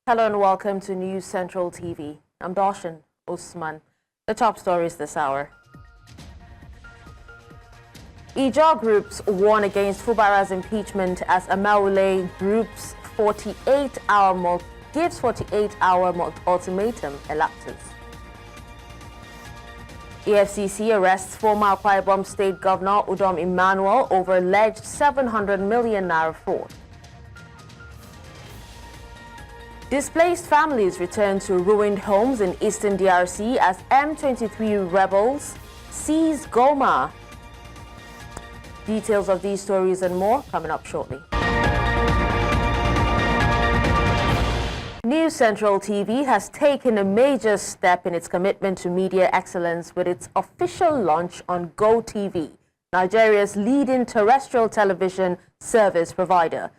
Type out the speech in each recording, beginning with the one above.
Hello and welcome to News Central TV. I'm Darshan Usman. The top stories this hour. Ijaw groups warn against Fubara's impeachment as Amaule Group's 48-hour ultimatum elapses. EFCC arrests former Akwa Ibom State Governor Udom Emmanuel over alleged 700 million naira fraud. Displaced families return to ruined homes in eastern DRC as M23 rebels seize Goma. Details of these stories and more coming up shortly. News Central TV has taken a major step in its commitment to media excellence with its official launch on GoTV, Nigeria's leading terrestrial television service provider.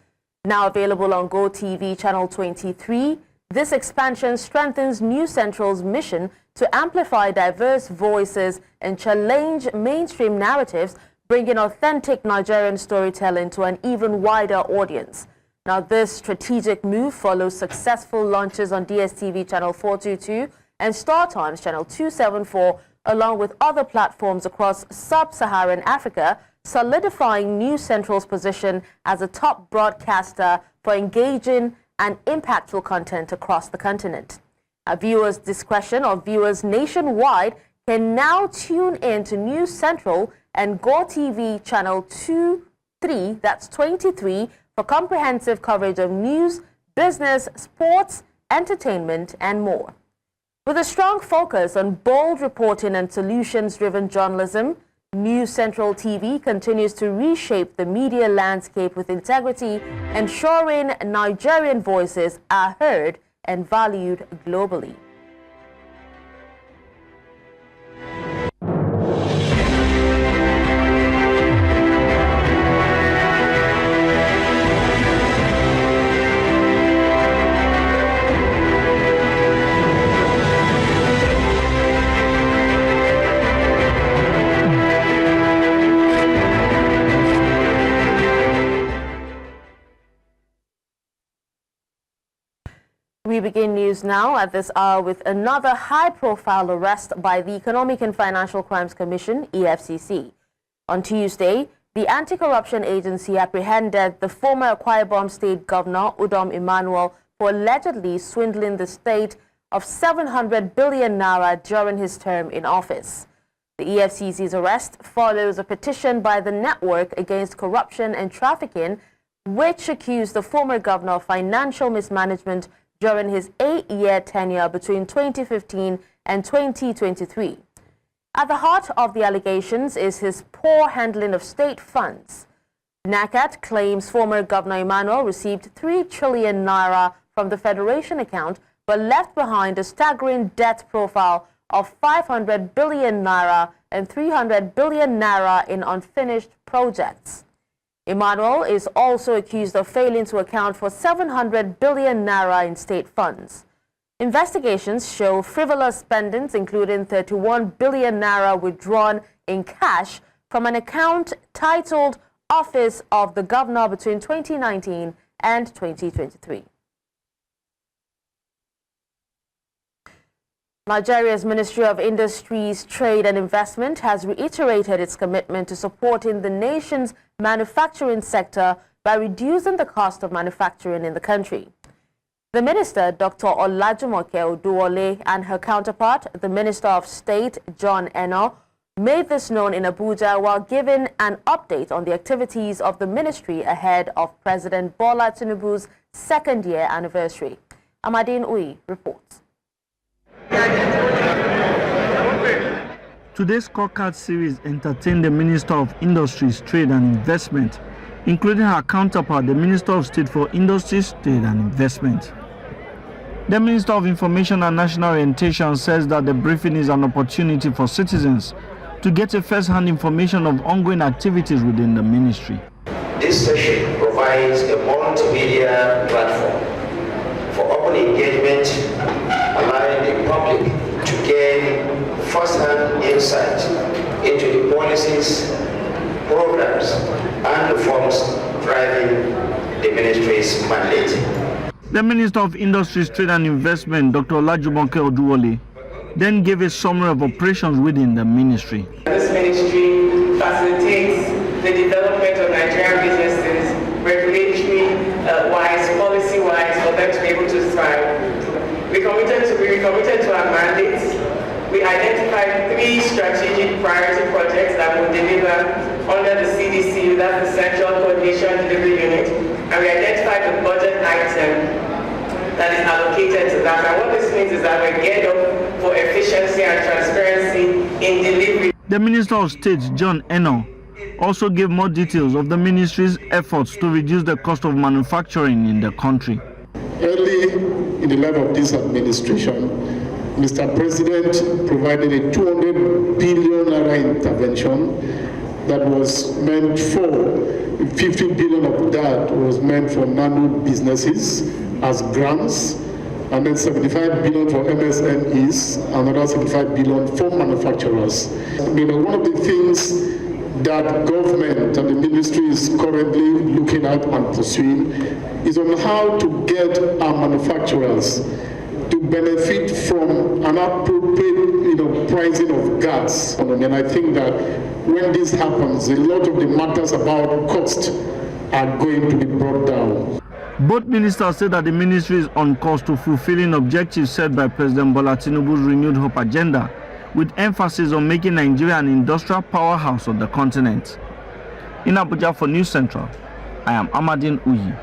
Now available on GoTV Channel 23, this expansion strengthens News Central's mission to amplify diverse voices and challenge mainstream narratives, bringing authentic Nigerian storytelling to an even wider audience. Now, this strategic move follows successful launches on DSTV Channel 422 and StarTimes Channel 274, along with other platforms across sub-Saharan Africa, solidifying News Central's position as a top broadcaster for engaging and impactful content across the continent. Viewers' discretion or viewers nationwide can now tune in to News Central and GoTV Channel 23 for comprehensive coverage of news, business, sports, entertainment, and more. With a strong focus on bold reporting and solutions-driven journalism, News Central TV continues to reshape the media landscape with integrity, ensuring Nigerian voices are heard and valued globally. We begin news now at this hour with another high-profile arrest by the Economic and Financial Crimes Commission, EFCC. On Tuesday, the Anti-Corruption Agency apprehended the former Akwa Ibom State Governor, Udom Emmanuel, for allegedly swindling the state of 700 billion naira during his term in office. The EFCC's arrest follows a petition by the Network Against Corruption and Trafficking, which accused the former governor of financial mismanagement during his 8-year tenure between 2015 and 2023. At the heart of the allegations is his poor handling of state funds. NACAT claims former Governor Emmanuel received 3 trillion naira from the Federation account, but left behind a staggering debt profile of 500 billion naira and 300 billion naira in unfinished projects. Emmanuel is also accused of failing to account for 700 billion naira in state funds. Investigations show frivolous spendings, including 31 billion naira withdrawn in cash from an account titled Office of the Governor between 2019 and 2023. Nigeria's Ministry of Industries, Trade and Investment has reiterated its commitment to supporting the nation's manufacturing sector by reducing the cost of manufacturing in the country. The minister, Dr. Olajumoke Oduwole, and her counterpart, the Minister of State, John Eno, made this known in Abuja while giving an update on the activities of the ministry ahead of President Bola Tinubu's second-year anniversary. Amadine Uyi reports. Today's scorecard series entertained the Minister of Industries, Trade and Investment, including her counterpart, the Minister of State for Industries, Trade and Investment. The Minister of Information and National Orientation says that the briefing is an opportunity for citizens to get a first-hand information of ongoing activities within the ministry. This session provides a multimedia platform for open engagement, allowing the public to gain first-hand insight into the policies, programs, and reforms driving the ministry's mandate. The Minister of Industries, Trade and Investment, Dr. Olajumoke Oduwole, then gave a summary of operations within the ministry. This ministry facilitates the development of Nigerian businesses, regulatory-wise, policy-wise, for them to be able to thrive. We committed to our mandates. We identified 3 strategic priority projects that will deliver under the CDC, that's the Central Coordination Delivery Unit, and we identified the budget item that is allocated to that. And what this means is that we're geared up for efficiency and transparency in delivery. The Minister of State, John Eno, also gave more details of the ministry's efforts to reduce the cost of manufacturing in the country. Early in the life of this administration, Mr. President provided a 200 billion naira intervention that was meant for 50 billion of that was meant for nano businesses as grants, and then 75 billion for MSMEs, another 75 billion for manufacturers. One of the things that government and the ministry is currently looking at and pursuing is on how to get our manufacturers to benefit from an appropriate pricing of gas. And I think that when this happens, a lot of the matters about cost are going to be brought down. Both ministers said that the ministry is on course to fulfilling objectives set by President Bola Tinubu's renewed hope agenda, with emphasis on making Nigeria an industrial powerhouse of the continent. In Abuja for News Central, I am Amadin Uyi.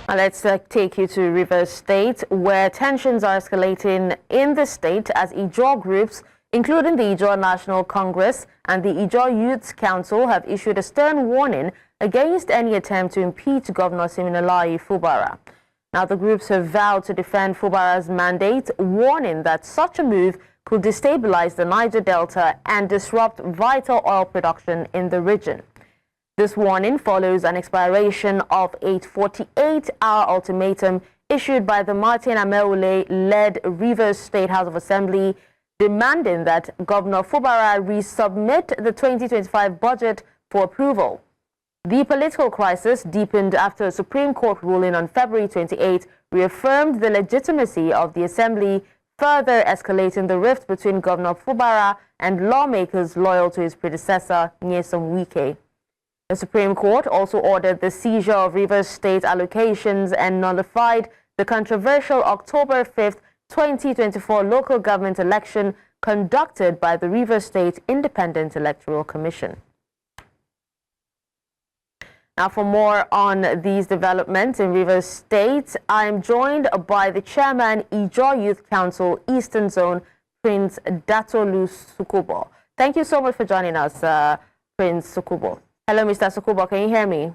Let's take you to Rivers State, where tensions are escalating in the state as Ijaw groups, including the Ijaw National Congress and the Ijaw Youth Council, have issued a stern warning against any attempt to impeach Governor Siminalayi Fubara. Now, the groups have vowed to defend Fubara's mandate, warning that such a move could destabilize the Niger Delta and disrupt vital oil production in the region. This warning follows an expiration of a 48-hour ultimatum issued by the Martin Ameule-led Rivers State House of Assembly, demanding that Governor Fubara resubmit the 2025 budget for approval. The political crisis deepened after a Supreme Court ruling on February 28 reaffirmed the legitimacy of the Assembly, further escalating the rift between Governor Fubara and lawmakers loyal to his predecessor, Nyesom Wike. The Supreme Court also ordered the seizure of Rivers State allocations and nullified the controversial October 5, 2024 local government election conducted by the Rivers State Independent Electoral Commission. Now, for more on these developments in Rivers State, I am joined by the chairman, Ijaw Youth Council Eastern Zone, Prince Datolu Sukubo. Thank you so much for joining us, Prince Sukubo. Hello, Mr. Sukubo, can you hear me?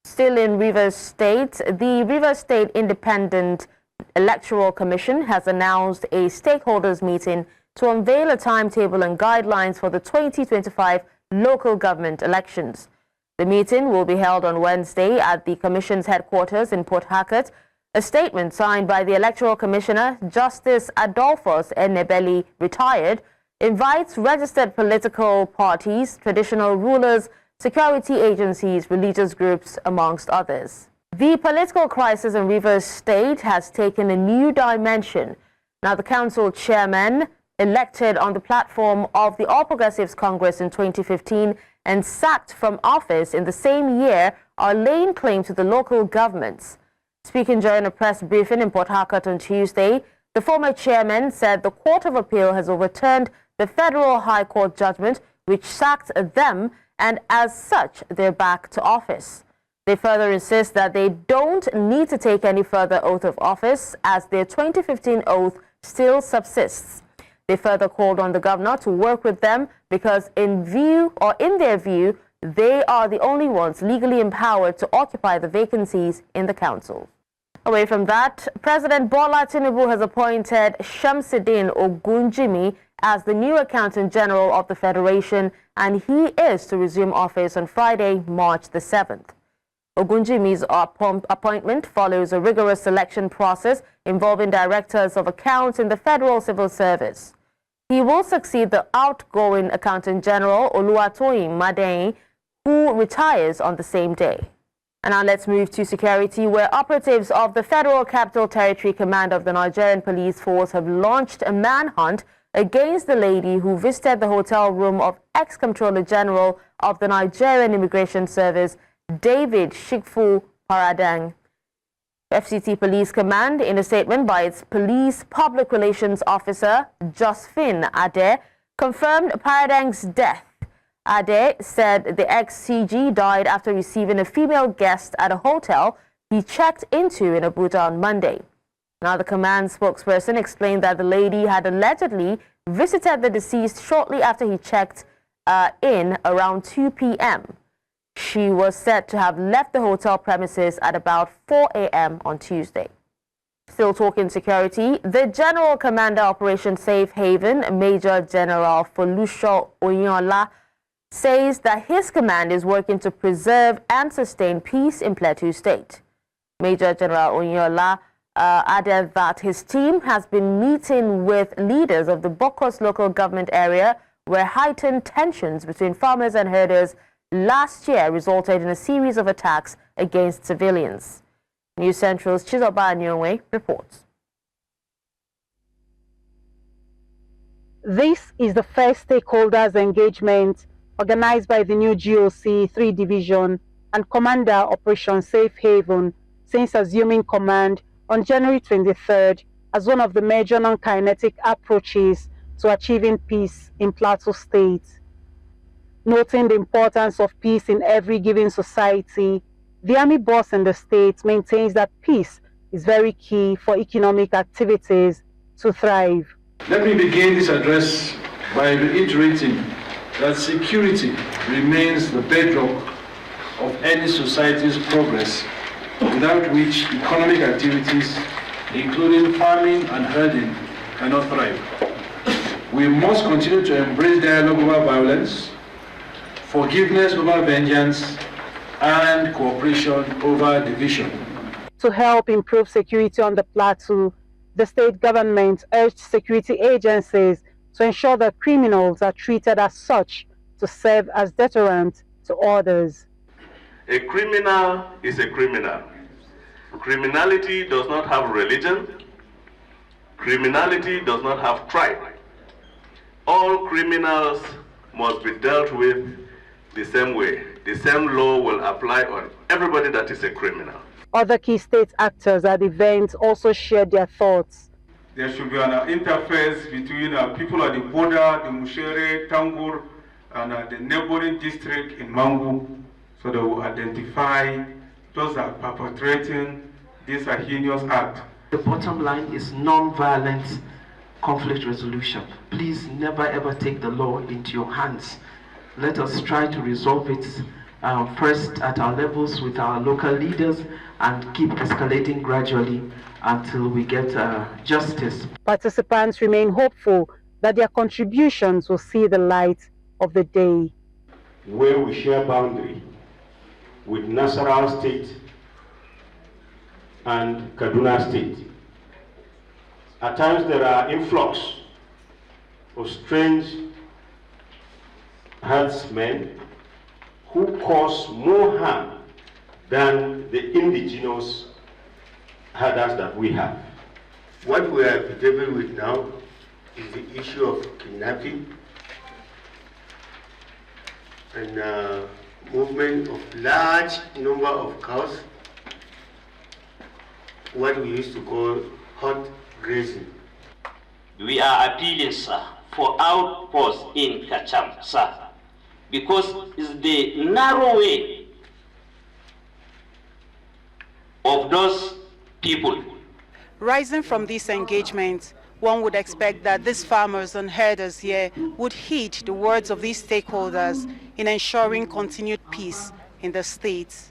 Still in Rivers State, the Rivers State Independent Electoral Commission has announced a stakeholders meeting to unveil a timetable and guidelines for the 2025 local government elections. The meeting will be held on Wednesday at the Commission's headquarters in Port Harcourt. A statement signed by the Electoral Commissioner, Justice Adolphus Enebeli, retired, invites registered political parties, traditional rulers, security agencies, religious groups, amongst others. The political crisis in Rivers State has taken a new dimension. Now, the council chairman, elected on the platform of the All Progressives Congress in 2015 and sacked from office in the same year, are laying claim to the local governments. Speaking during a press briefing in Port Harcourt on Tuesday, the former chairman said the Court of Appeal has overturned the Federal High Court judgment which sacked them, and as such, they're back to office. They further insist that they don't need to take any further oath of office as their 2015 oath still subsists. They further called on the governor to work with them because in their view, they are the only ones legally empowered to occupy the vacancies in the council. Away from that, President Bola Tinubu has appointed Shamsedeen Ogunjimi as the new Accountant-General of the Federation, and he is to resume office on Friday, March the 7th. Ogunjimi's appointment follows a rigorous selection process involving directors of accounts in the Federal Civil Service. He will succeed the outgoing Accountant-General Oluwatoyin Madehin, who retires on the same day. And now let's move to security, where operatives of the Federal Capital Territory Command of the Nigerian Police Force have launched a manhunt against the lady who visited the hotel room of ex-Comptroller General of the Nigerian Immigration Service, David Shikfu Paradang. FCT Police Command, in a statement by its Police Public Relations Officer, Josephine Ade, confirmed Paradang's death. Ade said the ex-CG died after receiving a female guest at a hotel he checked into in Abuja on Monday. Now, the command spokesperson explained that the lady had allegedly visited the deceased shortly after he checked in around 2 p.m. She was said to have left the hotel premises at about 4 a.m. on Tuesday. Still talking security, the General Commander Operation Safe Haven, Major General Folusho Oyinla, says that his command is working to preserve and sustain peace in Plateau State. Major General Oyinla added that his team has been meeting with leaders of the Bokos local government area, where heightened tensions between farmers and herders last year resulted in a series of attacks against civilians. News Central's Chizoba Anyonwe reports. This is the first stakeholders engagement organized by the new GOC 3 Division and Commander Operation Safe Haven since assuming command on January 23rd as one of the major non-kinetic approaches to achieving peace in Plateau State. Noting the importance of peace in every given society, the army boss in the state maintains that peace is very key for economic activities to thrive. Let me begin this address by reiterating that security remains the bedrock of any society's progress, without which economic activities, including farming and herding, cannot thrive. We must continue to embrace dialogue over violence, forgiveness over vengeance, and cooperation over division. To help improve security on the plateau, the state government urged security agencies to ensure that criminals are treated as such to serve as deterrent to others. A criminal is a criminal. Criminality does not have religion. Criminality does not have tribe. All criminals must be dealt with the same way. The same law will apply on everybody that is a criminal. Other key state actors at the event also shared their thoughts. There should be an interface between people at the border, the Mushere, Tangur, and the neighboring district in Mangu, so they will identify those that are perpetrating this heinous act. The bottom line is non-violent conflict resolution. Please never ever take the law into your hands. Let us try to resolve it first at our levels with our local leaders and keep escalating gradually until we get justice. Participants remain hopeful that their contributions will see the light of the day. Where we share boundary with Nasarawa State and Kaduna State, at times there are influx of strange herdsmen who cause more harm than the indigenous herders that we have. What we are dealing with now is the issue of kidnapping and movement of large number of cows, what we used to call hot grazing. We are appealing, sir, for outposts in Kacham, sir, because it's the narrow way of those people. Rising from this engagement, one would expect that these farmers and herders here would heed the words of these stakeholders in ensuring continued peace in the state.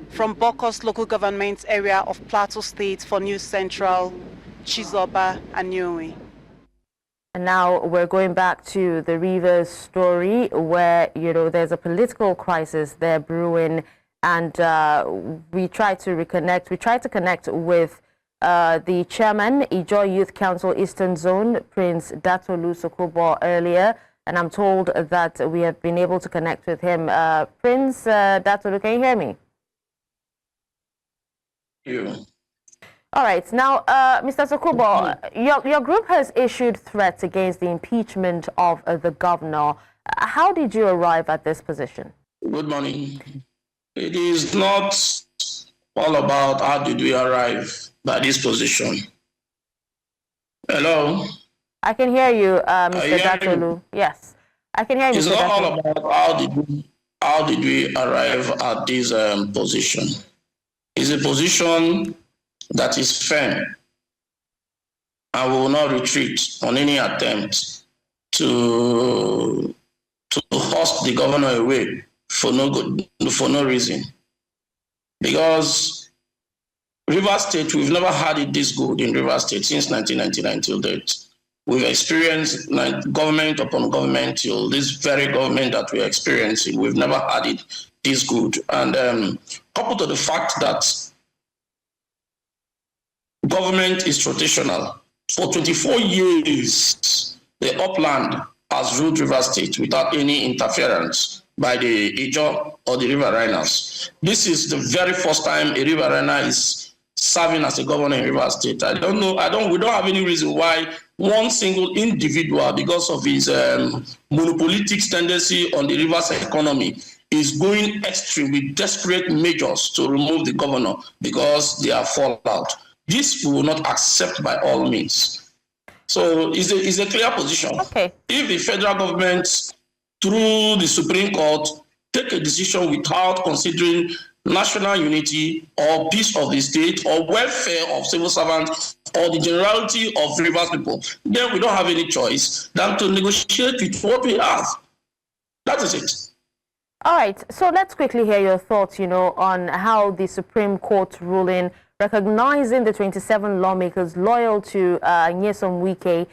From Bokos local government area of Plateau State for News Central, Chizoba Anyonwe. And now we're going back to the Rivers story where, there's a political crisis there brewing, and we try to connect with the chairman, Ijo Youth Council Eastern Zone, Prince Datolu Sokobo, earlier, and I'm told that we have been able to connect with him. Prince Datolu, can you hear me? Yeah. All right. Now, Mr. Sokobo, your group has issued threats against the impeachment of the governor. How did you arrive at this position? Good morning. It is not all about how did we arrive at this position. Hello? I can hear you, Mr. Datolu. Yes, I can hear you, It's Mr. not Datolu. all about how did we arrive at this position. It's a position that is firm, and we will not retreat on any attempt to host the governor away for no reason. Because Rivers State, we've never had it this good in Rivers State since 1999 till date. We've experienced government upon government till this very government that we're experiencing. We've never had it this good. And coupled to the fact that government is rotational. For 24 years, the upland has ruled Rivers State without any interference by the Ijo or the Riverines. This is the very first time a Riverina is serving as a governor in Rivers State. We don't have any reason why one single individual, because of his monopolistic tendency on the Rivers economy, is going extreme with desperate measures to remove the governor because they are fallout. This we will not accept by all means. So it's a clear position. Okay. If the federal government, through the Supreme Court, take a decision without considering national unity or peace of the state or welfare of civil servants or the generality of Rivers people, then we don't have any choice than to negotiate with what we have. That is it. All right. So let's quickly hear your thoughts, on how the Supreme Court ruling recognizing the 27 lawmakers loyal to Nyesom Wike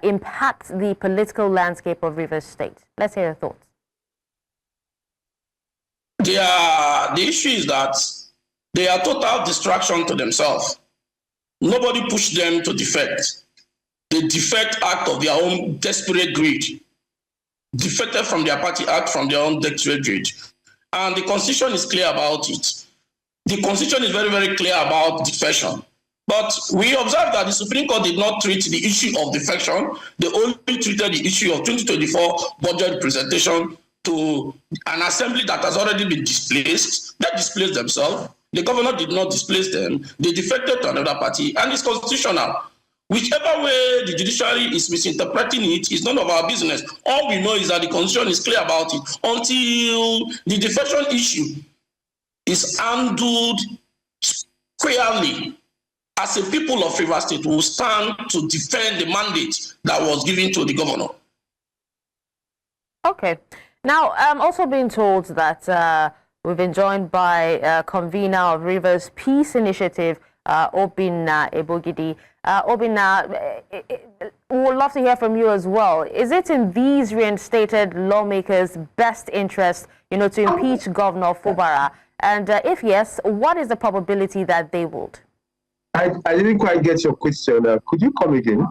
impacts the political landscape of Rivers State. Let's hear your thoughts. The issue is that they are total distraction to themselves. Nobody pushed them to defect. They defect out of their own desperate greed. Defected from their party act, from their own desperate greed. And the Constitution is clear about it. The Constitution is very, very clear about defection. But we observe that the Supreme Court did not treat the issue of defection. They only treated the issue of 2024 budget presentation to an assembly that has already been displaced. They displaced themselves. The governor did not displace them. They defected to another party, and it's constitutional. Whichever way the judiciary is misinterpreting it is none of our business. All we know is that the Constitution is clear about it. Until the defection issue is handled squarely, as a people of Rivers State, will stand to defend the mandate that was given to the governor. Okay. Now, I'm also being told that we've been joined by convener of Rivers Peace Initiative, Obinna Ebogidi. Obinna, we would love to hear from you as well. Is it in these reinstated lawmakers' best interest, to impeach Governor Fubara? And if yes, what is the probability that they would? I didn't quite get your question. Could you come again?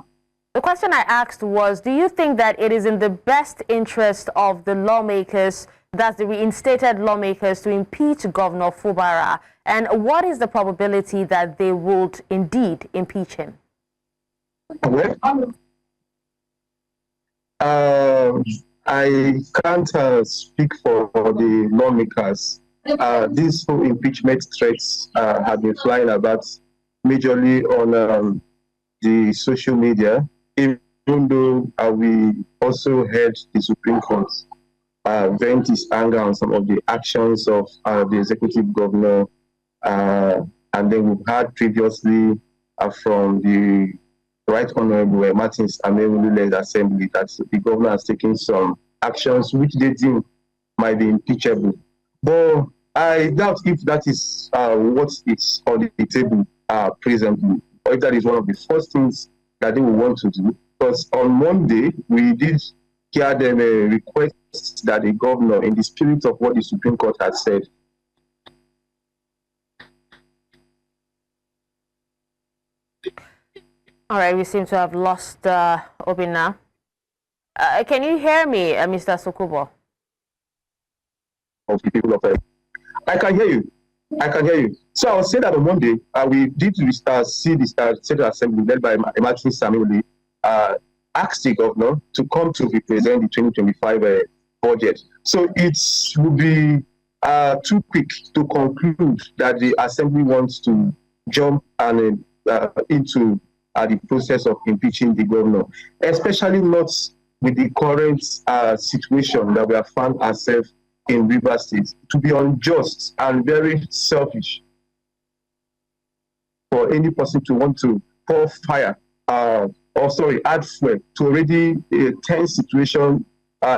The question I asked was, do you think that it is in the best interest of the lawmakers, that's the reinstated lawmakers, to impeach Governor Fubara? And what is the probability that they would indeed impeach him? Well, I can't speak for the lawmakers. These whole impeachment threats have been flying about majorly on the social media, even though we also heard the Supreme Court vent its anger on some of the actions of the executive governor. And then we've heard previously from the Right Honorable Martins Amewu-led Assembly that the governor has taken some actions which they deem might be impeachable. But I doubt if that is what is on the table presently, or if that is one of the first things that they will want to do. Because on Monday, we did hear them request that the governor, in the spirit of what the Supreme Court has said, All right, we seem to have lost Obinna. Can you hear me, Mr. Sokubo? Of the people of I can hear you. I can hear you. So I was saying that on Monday, we did see the State Assembly led by Martin Samueli ask the governor to come to represent the 2025 budget. So it would be too quick to conclude that the Assembly wants to jump and into the process of impeaching the governor, especially not with the current situation that we have found ourselves in Rivers State, to be unjust and very selfish for any person to want to pour fire, add fuel to already a tense situation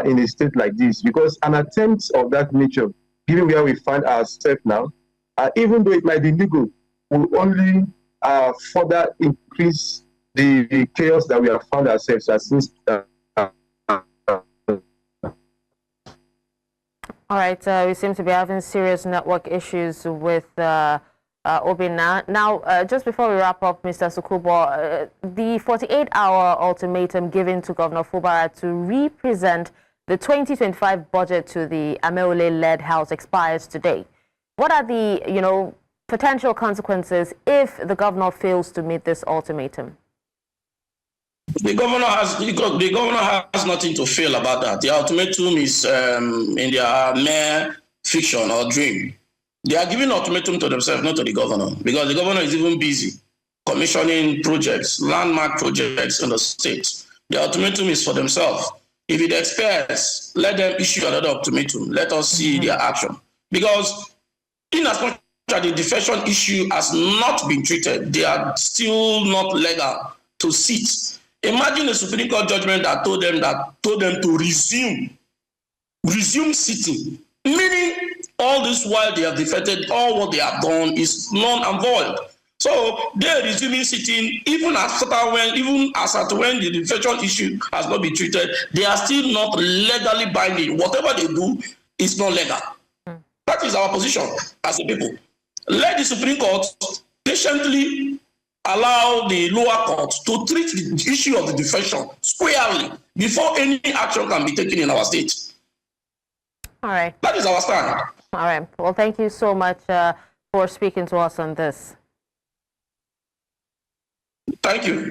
in a state like this. Because an attempt of that nature, given where we find ourselves now, even though it might be legal, will only further increase the chaos that we have found ourselves since. All right, we seem to be having serious network issues with Obinna. Now, just before we wrap up, Mr. Sukubo, the 48-hour ultimatum given to Governor Fubara to represent the 2025 budget to the Ameole-led House expires today. What are the, potential consequences if the governor fails to meet this ultimatum? The governor has nothing to feel about that. The ultimatum is in their mere fiction or dream. They are giving ultimatum to themselves, not to the governor, because the governor is even busy commissioning projects, landmark projects in the state. The ultimatum is for themselves. If it expires, let them issue another ultimatum. Let us see their action. Because in as much as the defection issue has not been treated, they are still not legal to sit. Imagine a Supreme Court judgment that told them to resume sitting, meaning all this while they have defected, all what they have done is null and void. So they are resuming sitting even as at when the defection issue has not been treated. They are still not legally binding. Whatever they do is not legal. That is our position as a people. Let the Supreme Court patiently allow the lower court to treat the issue of the defection squarely before any action can be taken in our state. All right. That is our stand. All right. Well, thank you so much for speaking to us on this. Thank you.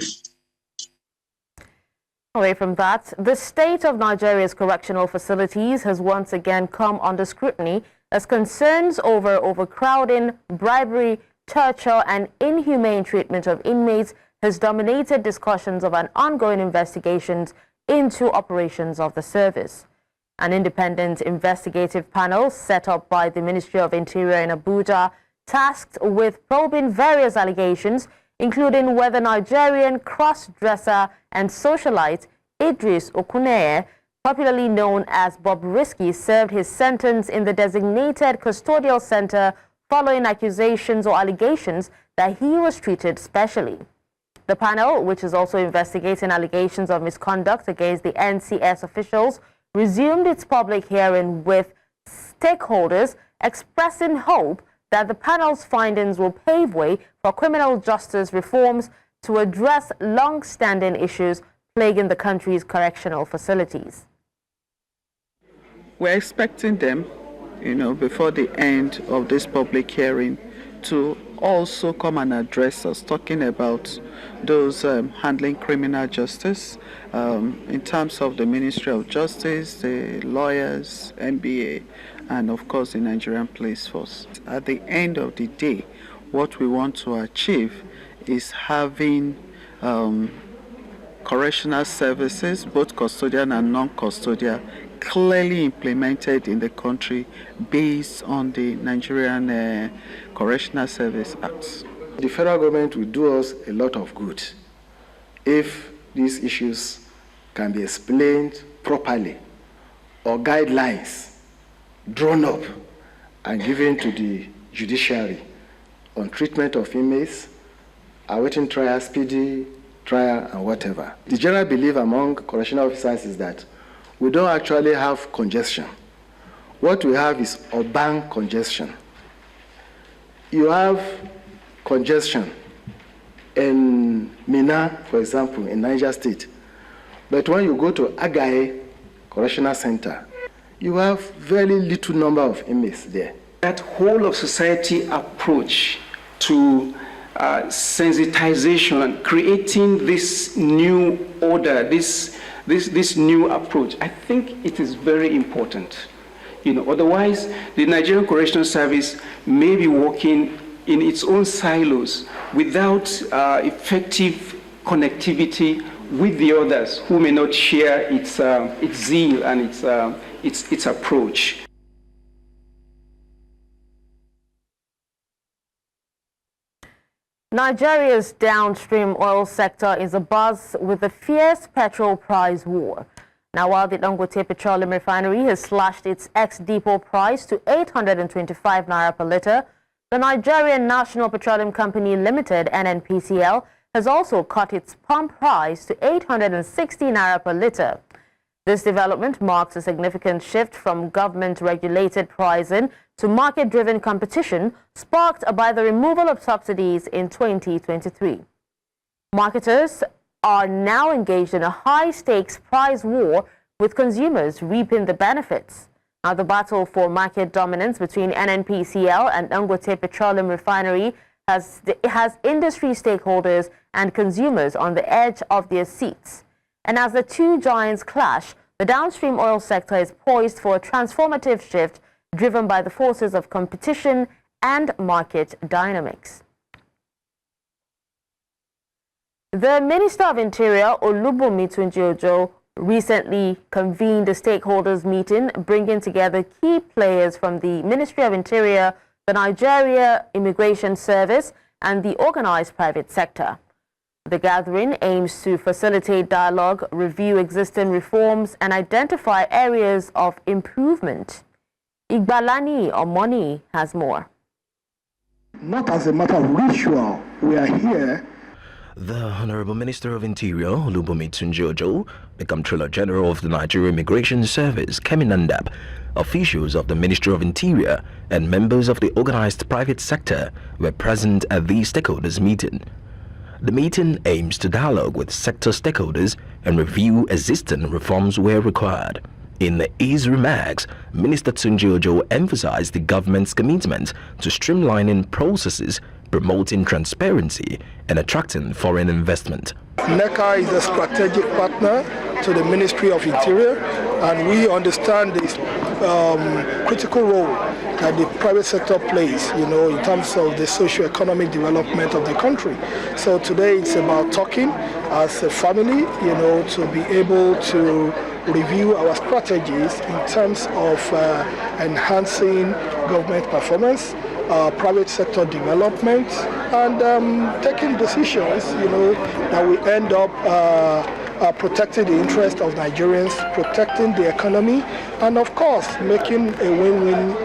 Away from that, the state of Nigeria's correctional facilities has once again come under scrutiny as concerns over overcrowding, bribery, torture, and inhumane treatment of inmates has dominated discussions of an ongoing investigations into operations of the service. An independent investigative panel set up by the Ministry of Interior in Abuja, tasked with probing various allegations, including whether Nigerian cross-dresser and socialite Idris Okuneye, popularly known as Bob Risky, served his sentence in the designated custodial center following accusations or allegations that he was treated specially. The panel, which is also investigating allegations of misconduct against the NCS officials, resumed its public hearing with stakeholders expressing hope that the panel's findings will pave way for criminal justice reforms to address long-standing issues plaguing the country's correctional facilities. We're expecting them, before the end of this public hearing, to also come and address us, talking about those handling criminal justice in terms of the Ministry of Justice, the lawyers, NBA, and of course the Nigerian Police Force. At the end of the day, what we want to achieve is having correctional services, both custodial and non-custodial, clearly implemented in the country based on the Nigerian Correctional Service Act. The federal government will do us a lot of good if these issues can be explained properly or guidelines drawn up and given to the judiciary on treatment of inmates, awaiting trial, speedy trial, and whatever. The general belief among correctional officers is that we don't actually have congestion. What we have is urban congestion. You have congestion in Mina, for example, in Niger State. But when you go to Agai Correctional Center, you have very little number of inmates there. That whole of society approach to sensitization and creating this new order, this new approach, I think it is very important. Otherwise, the Nigerian Correctional Service may be working in its own silos without effective connectivity with the others who may not share its zeal and its approach. Nigeria's downstream oil sector is abuzz with the fierce petrol price war. Now, while the Dangote Petroleum Refinery has slashed its ex-depot price to 825 naira per litre, the Nigerian National Petroleum Company Limited (NNPCL) has also cut its pump price to 860 naira per litre. This development marks a significant shift from government-regulated pricing to market-driven competition sparked by the removal of subsidies in 2023. Marketers are now engaged in a high-stakes price war, with consumers reaping the benefits. Now, the battle for market dominance between NNPCL and Dangote Petroleum Refinery has industry stakeholders and consumers on the edge of their seats. And as the two giants clash, the downstream oil sector is poised for a transformative shift driven by the forces of competition and market dynamics. The Minister of Interior, Oluwatoyin Madehin, recently convened a stakeholders meeting bringing together key players from the Ministry of Interior, the Nigeria Immigration Service, and the organized private sector. The gathering aims to facilitate dialogue, review existing reforms, and identify areas of improvement. Igbalani Omoni has more. Not as a matter of ritual, we are here. The Honorable Minister of Interior, Oluwatoyin Madehin, the Comptroller General of the Nigeria Immigration Service, Kemi Nandap, officials of the Ministry of Interior, and members of the organized private sector were present at the stakeholders meeting. The meeting aims to dialogue with sector stakeholders and review existing reforms where required. In his remarks, Minister Tunji Ojo emphasized the government's commitment to streamlining processes, promoting transparency, and attracting foreign investment. NECA is a strategic partner to the Ministry of Interior, and we understand this critical role that the private sector plays, in terms of the socio-economic development of the country. So today it's about talking as a family, to be able to review our strategies in terms of enhancing government performance, private sector development, and taking decisions, that we end up protecting the interest of Nigerians, protecting the economy, and of course making a win-win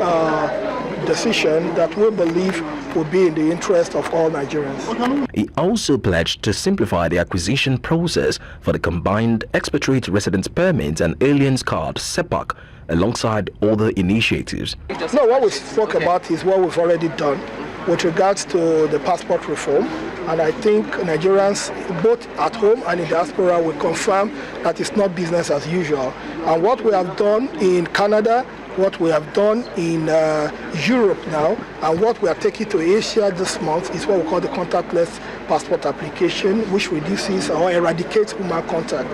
decision that we believe will be in the interest of all Nigerians. He also pledged to simplify the acquisition process for the combined expatriate residence permit and aliens card (SEPAC), alongside other initiatives. No, what we spoke about is what we've already done with regards to the passport reform. And I think Nigerians, both at home and in diaspora, will confirm that it's not business as usual. And what we have done in Canada, what we have done in Europe now, and what we are taking to Asia this month is what we call the contactless passport application, which reduces or eradicates human contact.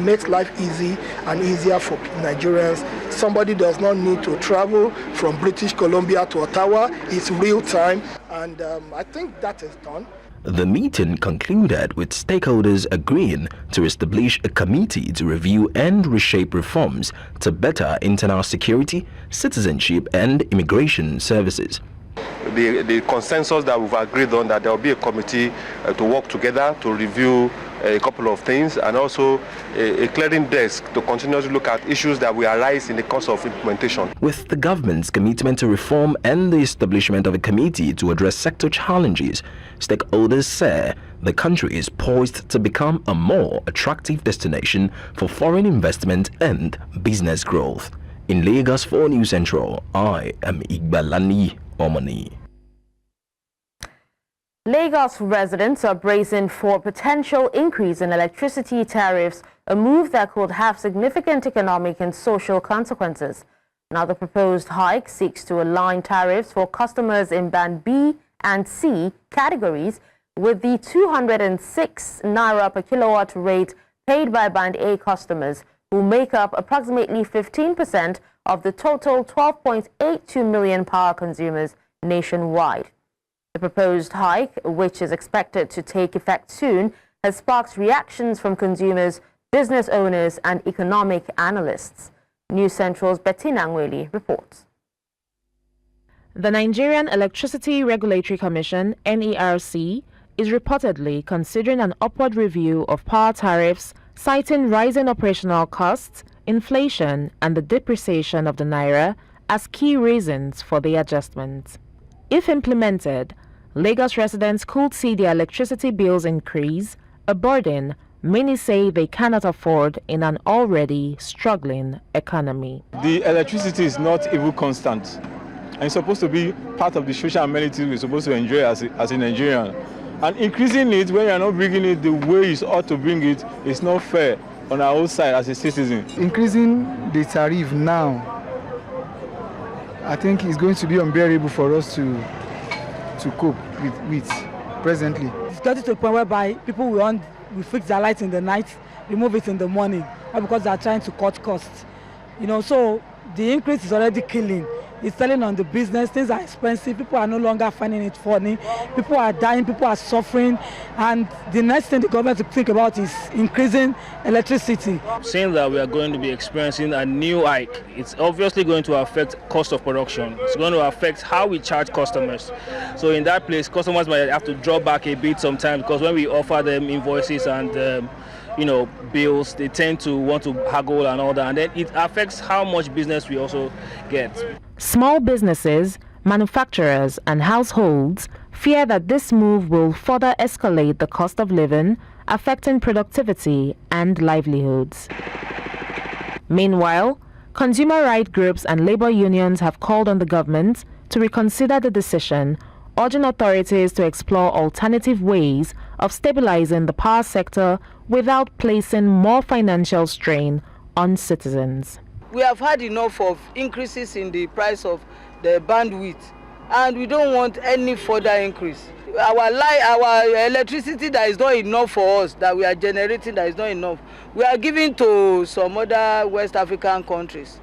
Makes life easy and easier for Nigerians. Somebody does not need to travel from British Columbia to Ottawa. It's real time, and I think that is done. The meeting concluded with stakeholders agreeing to establish a committee to review and reshape reforms to better internal security, citizenship, and immigration services. The consensus that we've agreed on, that there will be a committee to work together to review a couple of things, and also a clearing desk to continuously look at issues that will arise in the course of implementation. With the government's commitment to reform and the establishment of a committee to address sector challenges, stakeholders say the country is poised to become a more attractive destination for foreign investment and business growth. In Lagos for News Central, I am Igbalani Omoni. Lagos residents are bracing for potential increase in electricity tariffs, a move that could have significant economic and social consequences. Now, the proposed hike seeks to align tariffs for customers in Band B and C categories with the 206 naira per kilowatt rate paid by Band A customers, who make up approximately 15% of the total 12.82 million power consumers nationwide. The proposed hike, which is expected to take effect soon, has sparked reactions from consumers, business owners, and economic analysts. News Central's Bettina Ngweli reports. The Nigerian Electricity Regulatory Commission, NERC, is reportedly considering an upward review of power tariffs, citing rising operational costs, inflation, and the depreciation of the naira as key reasons for the adjustment. If implemented, Lagos residents could see their electricity bills increase, a burden many say they cannot afford in an already struggling economy. The electricity is not even constant, and it's supposed to be part of the social amenities we're supposed to enjoy as a Nigerian. And increasing it when you're not bringing it the way you ought to bring it is not fair on our own side as a citizen. Increasing the tariff now, I think is going to be unbearable for us to cope with presently. It's getting to a point whereby people will fix their lights in the night, remove it in the morning, because they are trying to cut costs. So the increase is already killing. It's telling on the business, things are expensive, people are no longer finding it funny, people are dying, people are suffering, and the next thing the government to think about is increasing electricity. Saying that we are going to be experiencing a new hike, it's obviously going to affect cost of production. It's going to affect how we charge customers. So in that place, customers might have to draw back a bit sometimes, because when we offer them invoices and bills, they tend to want to haggle and all that, and then it affects how much business we also get. Small businesses, manufacturers, and households fear that this move will further escalate the cost of living, affecting productivity and livelihoods. Meanwhile, consumer rights groups and labor unions have called on the government to reconsider the decision, urging authorities to explore alternative ways of stabilizing the power sector without placing more financial strain on citizens. We have had enough of increases in the price of the bandwidth, and we don't want any further increase. Our electricity that is not enough for us, that we are generating that is not enough, we are giving to some other West African countries.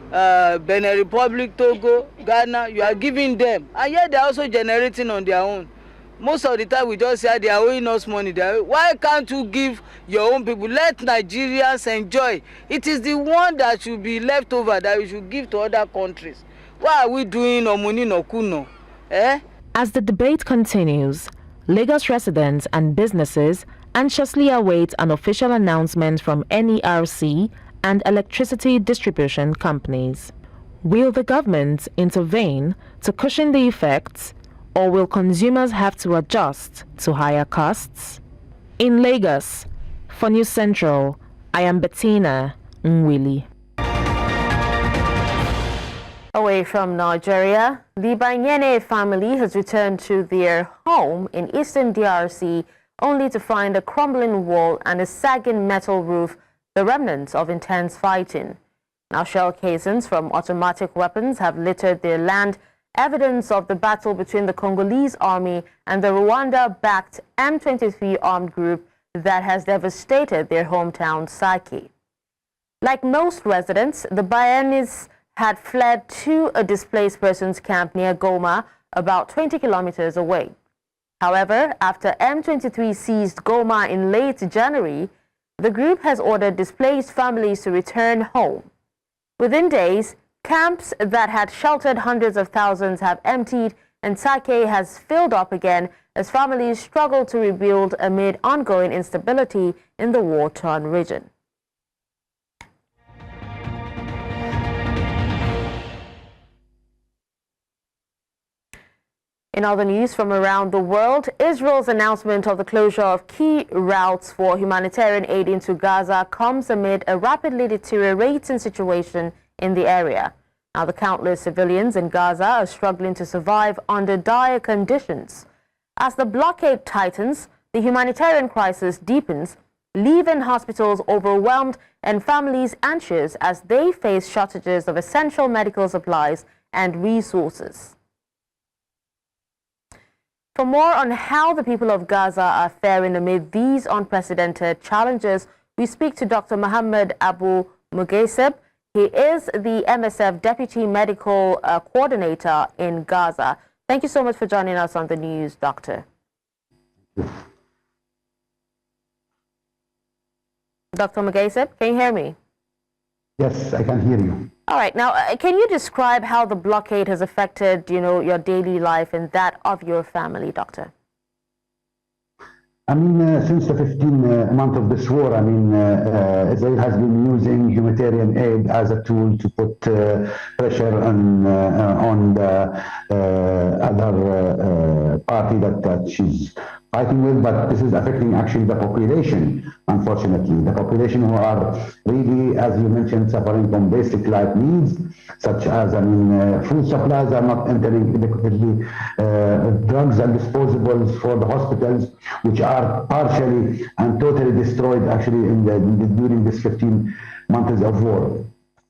Benin Republic, Togo, Ghana, you are giving them, and yet they are also generating on their own. Most of the time we just say they are owing us money. Why can't you give your own people? Let Nigerians enjoy. It is the one that should be left over that we should give to other countries. Why are we doing no money no kuno? As the debate continues, Lagos residents and businesses anxiously await an official announcement from NERC and electricity distribution companies. Will the government intervene to cushion the effects, or will consumers have to adjust to higher costs? In Lagos, for News Central, I am Bettina Ngweli. Away from Nigeria, the Banyene family has returned to their home in eastern DRC only to find a crumbling wall and a sagging metal roof, the remnants of intense fighting. Now, shell casings from automatic weapons have littered their land, evidence of the battle between the Congolese army and the Rwanda-backed M23 armed group that has devastated their hometown, Sake. Like most residents, the Bayanis had fled to a displaced persons camp near Goma, about 20 kilometers away. However, after M23 seized Goma in late January, the group has ordered displaced families to return home. Within days, camps that had sheltered hundreds of thousands have emptied, and Sake has filled up again as families struggle to rebuild amid ongoing instability in the war-torn region. In other news from around the world, Israel's announcement of the closure of key routes for humanitarian aid into Gaza comes amid a rapidly deteriorating situation in the area. Now, the countless civilians in Gaza are struggling to survive under dire conditions. As the blockade tightens, the humanitarian crisis deepens, leaving hospitals overwhelmed and families anxious as they face shortages of essential medical supplies and resources. For more on how the people of Gaza are faring amid these unprecedented challenges, we speak to Dr. Mohammed Abu Mugaiseb. He is the MSF Deputy Medical Coordinator in Gaza. Thank you so much for joining us on the news, Doctor. Dr. Mugaiseb, can you hear me? Yes, I can hear you. All right. Now, can you describe how the blockade has affected, your daily life and that of your family, Doctor? I mean, since the 15th month of this war, Israel has been using humanitarian aid as a tool to put pressure on the other party that she's fighting with, but this is affecting actually the population, unfortunately. The population who are really, as you mentioned, suffering from basic life needs, such as, food supplies are not entering adequately, drugs and disposables for the hospitals, which are partially and totally destroyed actually during this 15 months of war.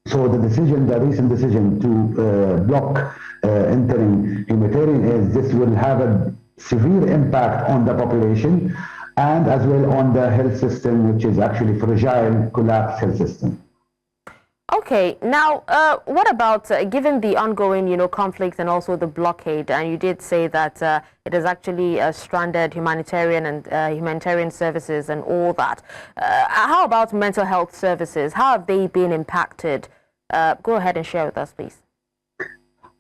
So the recent decision to block entering humanitarian aid, this will have a severe impact on the population and as well on the health system, which is actually fragile, collapsed health system. Okay, now what about given the ongoing, conflict and also the blockade, and you did say that it has actually stranded humanitarian services and all that. How about mental health services? How have they been impacted? Go ahead and share with us, please.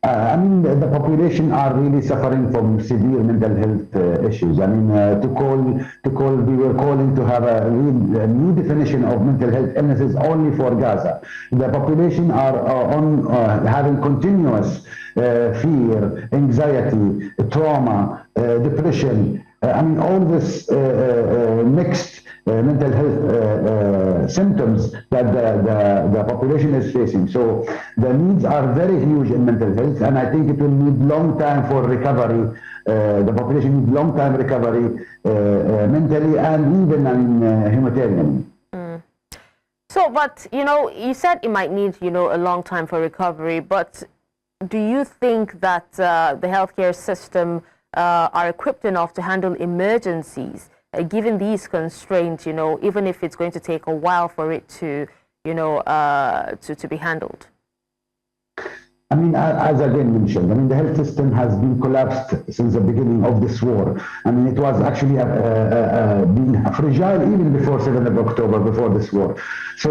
The population are really suffering from severe mental health issues. We were calling to have a new definition of mental health illnesses only for Gaza. The population are having continuous fear, anxiety, trauma, depression. All this mixed mental health symptoms that the population is facing. So the needs are very huge in mental health, and I think it will need long time for recovery. The population needs long time recovery mentally and even humanitarian. So, but you said it might need a long time for recovery, but do you think that the healthcare system are equipped enough to handle emergencies? Given these constraints, even if it's going to take a while for it to, to be handled? As again mentioned, the health system has been collapsed since the beginning of this war. It was actually being fragile even before 7th of October, before this war. So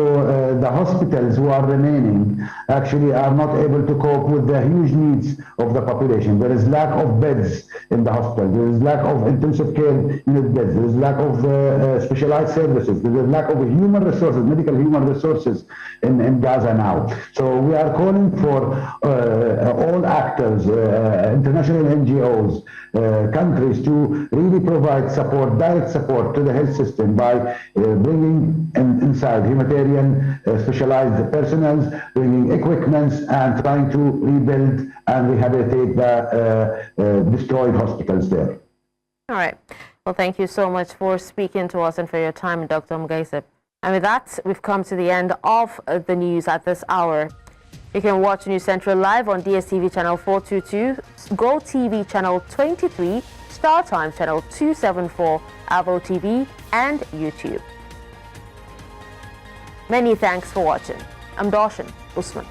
the hospitals who are remaining actually are not able to cope with the huge needs of the population. There is lack of beds in the hospital. There is lack of intensive care unit beds. There is lack of specialized services. There is lack of human resources, medical human resources in Gaza now. So we are calling for all actors, international NGOs, countries to really provide support, direct support to the health system by bringing inside humanitarian specialized personnel, bringing equipments and trying to rebuild and rehabilitate the destroyed hospitals there. All right. Well, thank you so much for speaking to us and for your time, Dr. Mugaiseb. And with that, we've come to the end of the news at this hour. You can watch News Central live on DSTV channel 422, Go TV channel 23, Star Time channel 274, Avo TV, and YouTube. Many thanks for watching. I'm Darshan Usman.